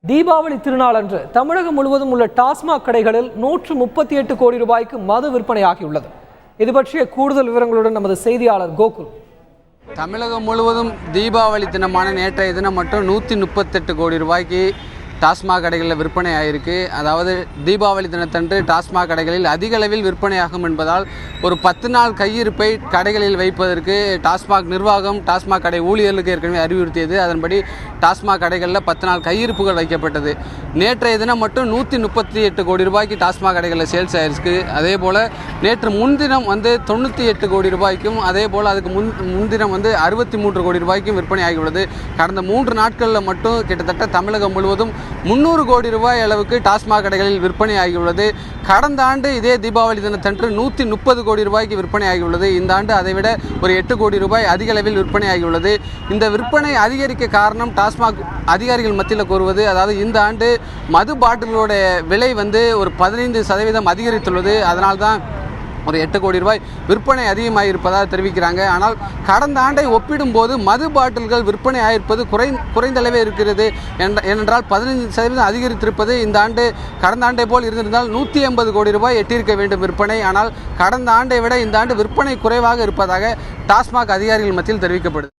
தீபாவளி திருநாள் அன்று தமிழகம் முழுவதும் உள்ள டாஸ்மாக் கடைகளில் 138 கோடி ரூபாய்க்கு மது விற்பனையாகியுள்ளது. இது பற்றிய கூடுதல் விவரங்களுடன் நமது செய்தியாளர் கோகுல். தமிழகம் முழுவதும் தீபாவளி தினமான நேற்றைய தினம் மட்டும் 138 கோடி ரூபாய்க்கு டாஸ்மாக் கடைகளில் விற்பனை ஆகிருக்கு. அதாவது தீபாவளி தினத்தன்று டாஸ்மாக் கடைகளில் அதிக அளவில் விற்பனையாகும் என்பதால் ஒரு 10 நாள் கையிருப்பை கடைகளில் வைப்பதற்கு டாஸ்மாக் நிர்வாகம் டாஸ்மாக் கடை ஊழியர்களுக்கு ஏற்கனவே அறிவுறுத்தியது. அதன்படி டாஸ்மாக் கடைகளில் 10 நாள் கையிருப்புகள் வைக்கப்பட்டது. நேற்றைய தினம் மட்டும் 138 கோடி ரூபாய்க்கு டாஸ்மாக் கடைகளில் சேல்ஸ் ஆயிருக்கு. அதே போல் நேற்று முன்தினம் 98 கோடி ரூபாய்க்கும் அதே போல் அதுக்கு முன்தினம் 63 கோடி ரூபாய்க்கும் விற்பனை ஆகியுள்ளது. கடந்த 3 நாட்களில் மட்டும் கிட்டத்தட்ட தமிழகம் முழுவதும் 300 கோடி ரூபாய் அளவுக்கு டாஸ்மாக் கடைகளில் விற்பனை ஆகியுள்ளது. கடந்த ஆண்டு இதே தீபாவளி தினத்தன்று 130 கோடி ரூபாய்க்கு விற்பனை ஆகியுள்ளது. இந்த ஆண்டு அதைவிட ஒரு 8 கோடி ரூபாய் அதிக அளவில் விற்பனை ஆகியுள்ளது. இந்த விற்பனை அதிகரிக்க காரணம் டாஸ்மாக் அதிகாரிகள் மத்தியில் கூறுவது, அதாவது இந்த ஆண்டு மது பாட்டிலோட விலை ஒரு 15% அதிகரித்துள்ளது. அதனால்தான் ஒரு 8 கோடி ரூபாய் விற்பனை அதிகமாக இருப்பதாக தெரிவிக்கிறாங்க. ஆனால் கடந்த ஆண்டை ஒப்பிடும்போது மது பாட்டில்கள் விற்பனை ஆகியிருப்பது குறைந்த அளவே இருக்கிறது. ஏனென்றால் 15% அதிகரித்திருப்பது இந்த ஆண்டு கடந்த ஆண்டை போல் இருந்திருந்தால் 180 கோடி ரூபாய் எட்டியிருக்க வேண்டும் விற்பனை. ஆனால் கடந்த ஆண்டை விட இந்த ஆண்டு விற்பனை குறைவாக இருப்பதாக டாஸ்மாக் அதிகாரிகள் மத்தியில் தெரிவிக்கப்படுது.